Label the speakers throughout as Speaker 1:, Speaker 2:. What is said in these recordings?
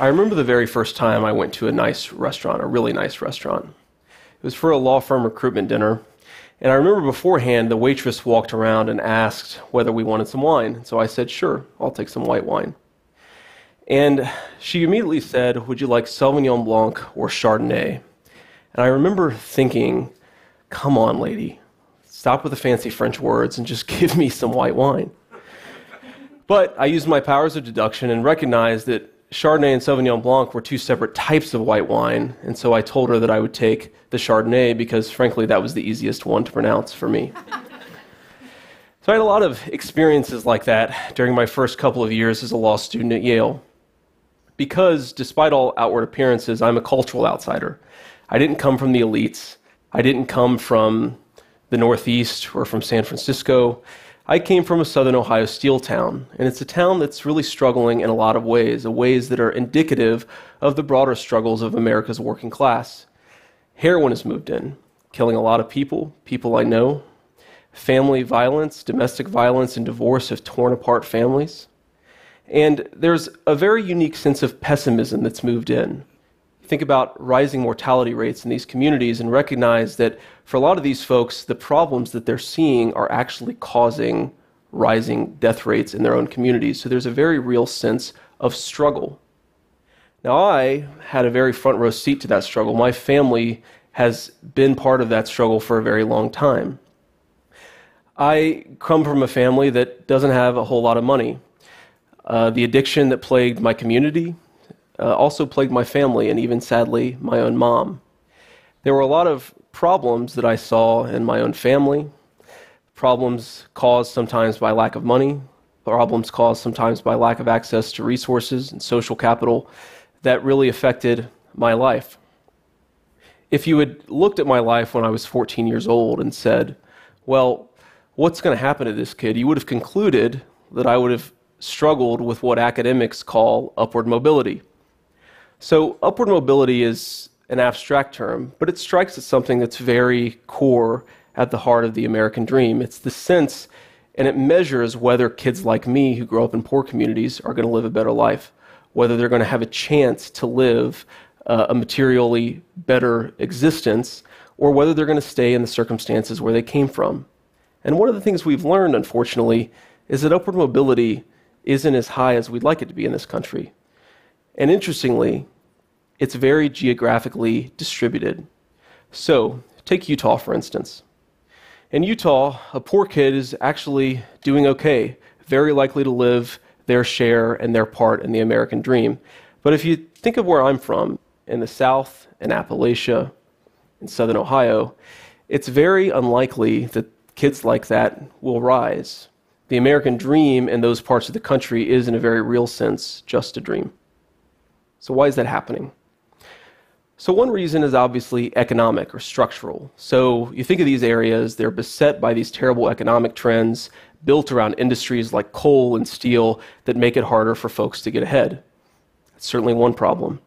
Speaker 1: I remember the very first time I went to a nice restaurant, a really nice restaurant. It was for a law firm recruitment dinner, and I remember beforehand the waitress walked around and asked whether we wanted some wine. So I said, sure, I'll take some white wine. And she immediately said, would you like Sauvignon Blanc or Chardonnay? And I remember thinking, come on, lady, stop with the fancy French words and just give me some white wine. But I used my powers of deduction and recognized that Chardonnay and Sauvignon Blanc were two separate types of white wine, and so I told her that I would take the Chardonnay because, frankly, that was the easiest one to pronounce for me. So I had a lot of experiences like that during my first couple of years as a law student at Yale. Because, despite all outward appearances, I'm a cultural outsider. I didn't come from the elites. I didn't come from the Northeast or from San Francisco. I came from a southern Ohio steel town, and it's a town that's really struggling in a lot of ways that are indicative of the broader struggles of America's working class. Heroin has moved in, killing a lot of people I know. Family violence, domestic violence, and divorce have torn apart families. And there's a very unique sense of pessimism that's moved in. Think about rising mortality rates in these communities and recognize that for a lot of these folks, the problems that they're seeing are actually causing rising death rates in their own communities. So there's a very real sense of struggle. Now, I had a very front row seat to that struggle. My family has been part of that struggle for a very long time. I come from a family that doesn't have a whole lot of money. The addiction that plagued my community also plagued my family, and even sadly, my own mom. There were a lot of problems that I saw in my own family, problems caused sometimes by lack of money, problems caused sometimes by lack of access to resources and social capital that really affected my life. If you had looked at my life when I was 14 years old and said, well, what's going to happen to this kid? You would have concluded that I would have struggled with what academics call upward mobility. So upward mobility is an abstract term, but it strikes at something that's very core at the heart of the American dream. It's the sense, and it measures whether kids like me who grow up in poor communities are going to live a better life, whether they're going to have a chance to live a materially better existence, or whether they're going to stay in the circumstances where they came from. And one of the things we've learned, unfortunately, is that upward mobility isn't as high as we'd like it to be in this country. And interestingly, it's very geographically distributed. So, take Utah, for instance. In Utah, a poor kid is actually doing okay, very likely to live their share and their part in the American dream. But if you think of where I'm from, in the South, in Appalachia, in Southern Ohio, it's very unlikely that kids like that will rise. The American dream in those parts of the country is, in a very real sense, just a dream. So why is that happening? So one reason is obviously economic or structural. So you think of these areas, they're beset by these terrible economic trends built around industries like coal and steel that make it harder for folks to get ahead. That's certainly one problem.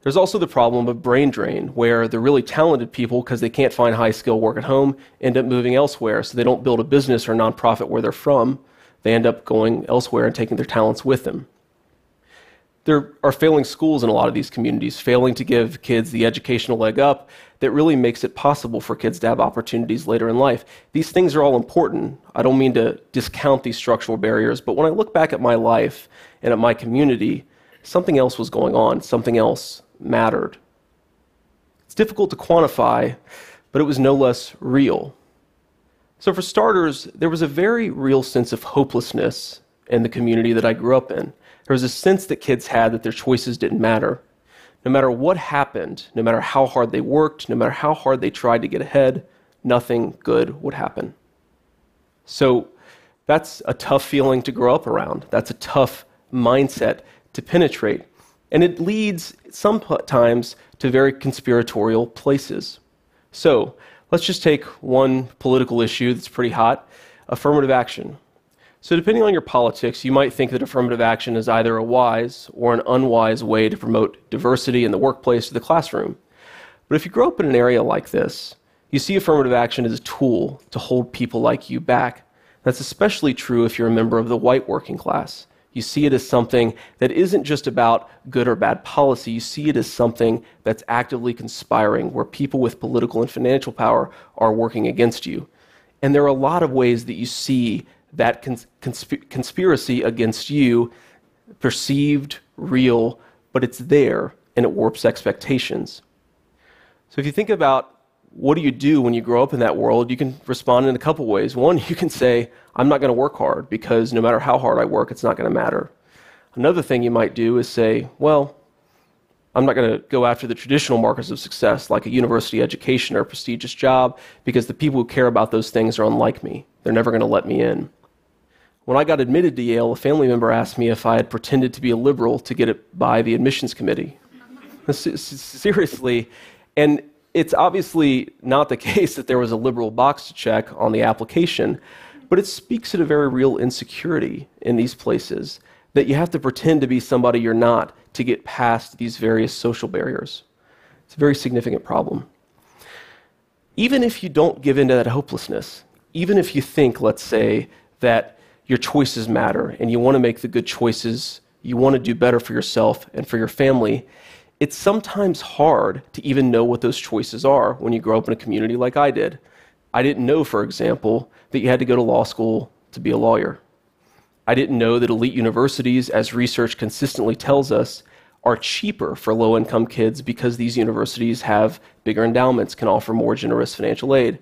Speaker 1: There's also the problem of brain drain, where the really talented people, because they can't find high-skill work at home, end up moving elsewhere. So they don't build a business or a nonprofit where they're from. They end up going elsewhere and taking their talents with them. There are failing schools in a lot of these communities, failing to give kids the educational leg up that really makes it possible for kids to have opportunities later in life. These things are all important. I don't mean to discount these structural barriers, but when I look back at my life and at my community, something else was going on, something else mattered. It's difficult to quantify, but it was no less real. So for starters, there was a very real sense of hopelessness in the community that I grew up in. There was a sense that kids had that their choices didn't matter. No matter what happened, no matter how hard they worked, no matter how hard they tried to get ahead, nothing good would happen. So that's a tough feeling to grow up around. That's a tough mindset to penetrate. And it leads sometimes to very conspiratorial places. So let's just take one political issue that's pretty hot, affirmative action. So depending on your politics, you might think that affirmative action is either a wise or an unwise way to promote diversity in the workplace or the classroom. But if you grow up in an area like this, you see affirmative action as a tool to hold people like you back. That's especially true if you're a member of the white working class. You see it as something that isn't just about good or bad policy. You see it as something that's actively conspiring, where people with political and financial power are working against you. And there are a lot of ways that you see that conspiracy against you, perceived, real, but it's there, and it warps expectations. So if you think about what do you do when you grow up in that world, you can respond in a couple ways. One, you can say, I'm not going to work hard because no matter how hard I work, it's not going to matter. Another thing you might do is say, well, I'm not going to go after the traditional markers of success, like a university education or a prestigious job, because the people who care about those things are unlike me. They're never going to let me in. When I got admitted to Yale, a family member asked me if I had pretended to be a liberal to get it by the admissions committee. Seriously. And it's obviously not the case that there was a liberal box to check on the application, but it speaks to a very real insecurity in these places, that you have to pretend to be somebody you're not to get past these various social barriers. It's a very significant problem. Even if you don't give in to that hopelessness, even if you think, let's say, that your choices matter and you want to make the good choices, you want to do better for yourself and for your family, it's sometimes hard to even know what those choices are when you grow up in a community like I did. I didn't know, for example, that you had to go to law school to be a lawyer. I didn't know that elite universities, as research consistently tells us, are cheaper for low-income kids because these universities have bigger endowments, can offer more generous financial aid.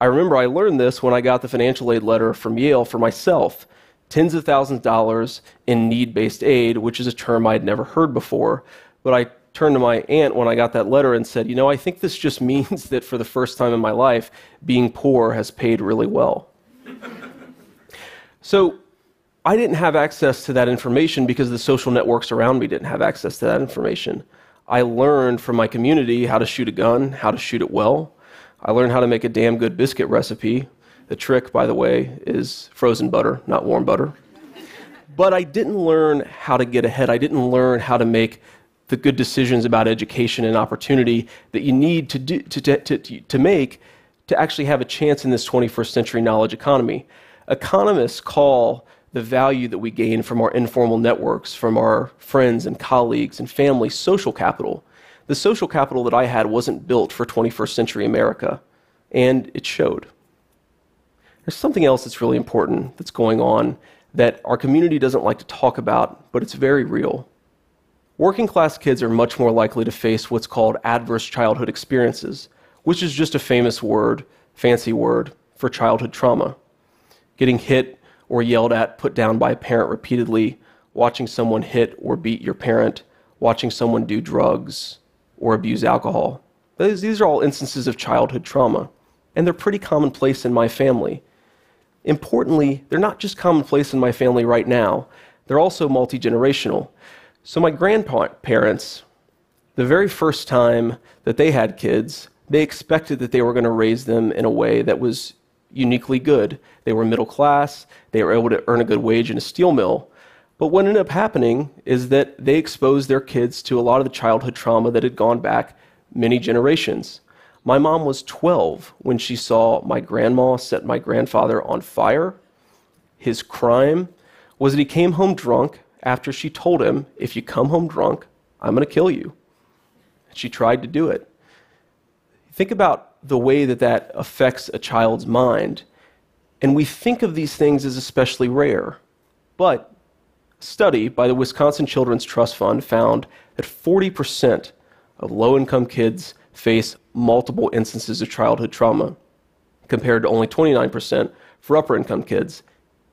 Speaker 1: I remember I learned this when I got the financial aid letter from Yale for myself, tens of thousands of dollars in need-based aid, which is a term I'd never heard before, but I turned to my aunt when I got that letter and said, I think this just means that for the first time in my life, being poor has paid really well. So I didn't have access to that information because the social networks around me didn't have access to that information. I learned from my community how to shoot a gun, how to shoot it well. I learned how to make a damn good biscuit recipe. The trick, by the way, is frozen butter, not warm butter. But I didn't learn how to get ahead. I didn't learn how to make the good decisions about education and opportunity that you need to make to actually have a chance in this 21st century knowledge economy. Economists call the value that we gain from our informal networks, from our friends and colleagues and family, social capital. The social capital that I had wasn't built for 21st century America, and it showed. There's something else that's really important that's going on that our community doesn't like to talk about, but it's very real. Working class kids are much more likely to face what's called adverse childhood experiences, which is just a famous word, fancy word, for childhood trauma. Getting hit or yelled at, put down by a parent repeatedly, watching someone hit or beat your parent, watching someone do drugs or abuse alcohol. These are all instances of childhood trauma, and they're pretty commonplace in my family. Importantly, they're not just commonplace in my family right now, they're also multi-generational. So my grandparents, the very first time that they had kids, they expected that they were going to raise them in a way that was uniquely good. They were middle class, they were able to earn a good wage in a steel mill. But what ended up happening is that they exposed their kids to a lot of the childhood trauma that had gone back many generations. My mom was 12 when she saw my grandma set my grandfather on fire. His crime was that he came home drunk after she told him, if you come home drunk, I'm going to kill you. She tried to do it. Think about the way that that affects a child's mind. And we think of these things as especially rare. But a study by the Wisconsin Children's Trust Fund found that 40% of low-income kids face multiple instances of childhood trauma, compared to only 29% for upper-income kids.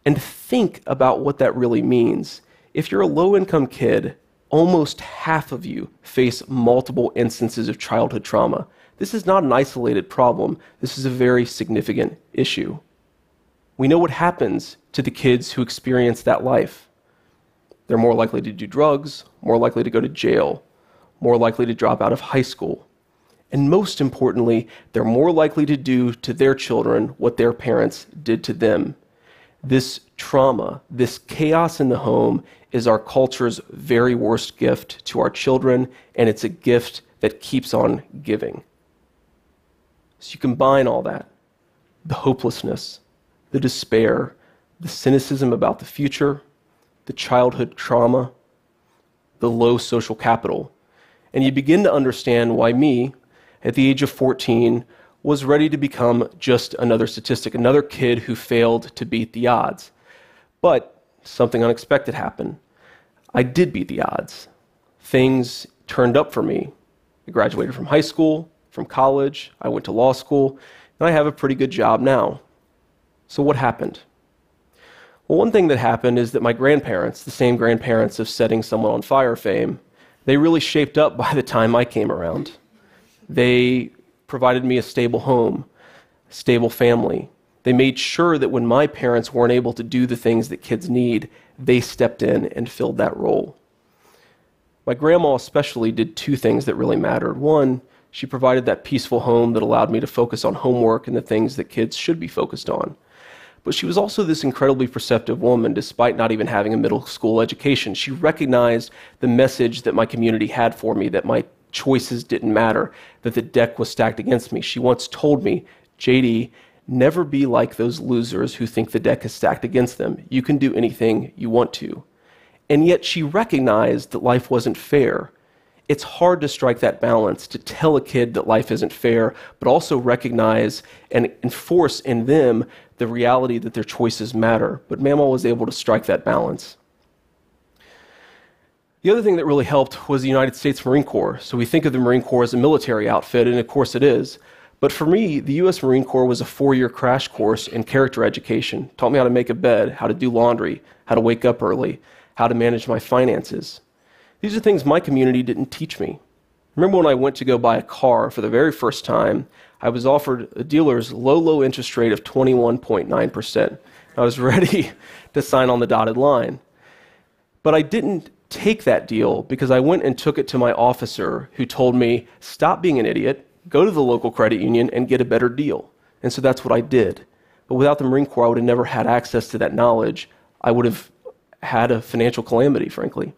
Speaker 1: And think about what that really means. If you're a low-income kid, almost half of you face multiple instances of childhood trauma. This is not an isolated problem. This is a very significant issue. We know what happens to the kids who experience that life. They're more likely to do drugs, more likely to go to jail, more likely to drop out of high school. And most importantly, they're more likely to do to their children what their parents did to them. This trauma, this chaos in the home is our culture's very worst gift to our children, and it's a gift that keeps on giving. So you combine all that, the hopelessness, the despair, the cynicism about the future, the childhood trauma, the low social capital, and you begin to understand why me, at the age of 14, was ready to become just another statistic, another kid who failed to beat the odds. But something unexpected happened. I did beat the odds. Things turned up for me. I graduated from high school, from college, I went to law school, and I have a pretty good job now. So what happened? Well, one thing that happened is that my grandparents, the same grandparents of Setting Someone on Fire fame, they really shaped up by the time I came around. They provided me a stable home, a stable family. They made sure that when my parents weren't able to do the things that kids need, they stepped in and filled that role. My grandma especially did two things that really mattered. One, she provided that peaceful home that allowed me to focus on homework and the things that kids should be focused on. But she was also this incredibly perceptive woman, despite not even having a middle school education. She recognized the message that my community had for me, that my choices didn't matter, that the deck was stacked against me. She once told me, JD, never be like those losers who think the deck is stacked against them. You can do anything you want to. And yet she recognized that life wasn't fair. It's hard to strike that balance, to tell a kid that life isn't fair, but also recognize and enforce in them the reality that their choices matter. But Mama was able to strike that balance. The other thing that really helped was the United States Marine Corps. So we think of the Marine Corps as a military outfit, and of course it is. But for me, the U.S. Marine Corps was a 4-year crash course in character education. Taught me how to make a bed, how to do laundry, how to wake up early, how to manage my finances. These are things my community didn't teach me. Remember when I went to go buy a car for the very first time, I was offered a dealer's low interest rate of 21.9%. I was ready to sign on the dotted line. But I didn't take that deal because I went and took it to my officer who told me, stop being an idiot, go to the local credit union and get a better deal. And so that's what I did. But without the Marine Corps, I would have never had access to that knowledge. I would have had a financial calamity, frankly.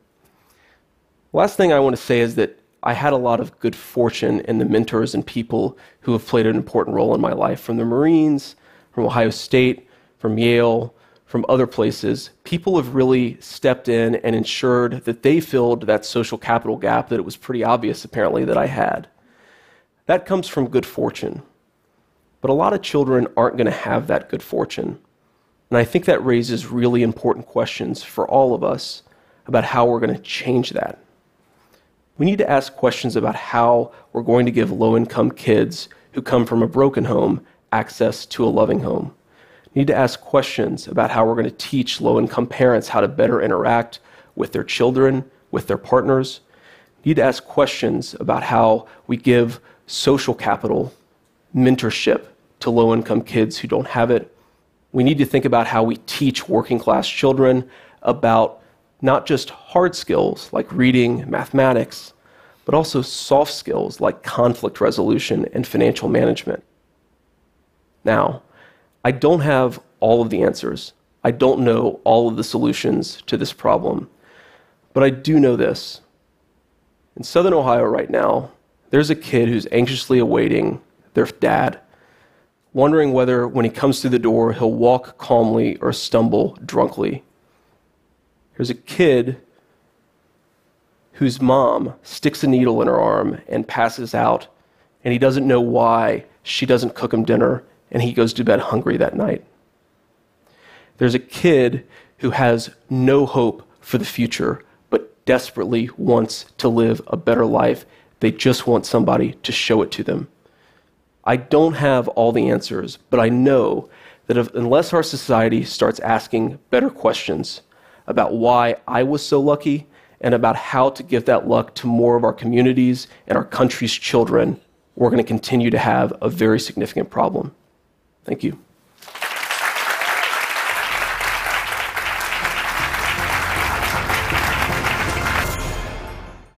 Speaker 1: Last thing I want to say is that I had a lot of good fortune in the mentors and people who have played an important role in my life, from the Marines, from Ohio State, from Yale, from other places. People have really stepped in and ensured that they filled that social capital gap that it was pretty obvious, apparently, that I had. That comes from good fortune. But a lot of children aren't going to have that good fortune. And I think that raises really important questions for all of us about how we're going to change that. We need to ask questions about how we're going to give low-income kids who come from a broken home access to a loving home. We need to ask questions about how we're going to teach low-income parents how to better interact with their children, with their partners. We need to ask questions about how we give social capital, mentorship to low-income kids who don't have it. We need to think about how we teach working-class children about not just hard skills like reading, mathematics, but also soft skills like conflict resolution and financial management. Now, I don't have all of the answers. I don't know all of the solutions to this problem, but I do know this. In Southern Ohio right now, there's a kid who's anxiously awaiting their dad, wondering whether when he comes through the door, he'll walk calmly or stumble drunkenly. There's a kid whose mom sticks a needle in her arm and passes out, and he doesn't know why she doesn't cook him dinner, and he goes to bed hungry that night. There's a kid who has no hope for the future, but desperately wants to live a better life. They just want somebody to show it to them. I don't have all the answers, but I know that unless our society starts asking better questions about why I was so lucky and about how to give that luck to more of our communities and our country's children, we're going to continue to have a very significant problem. Thank you.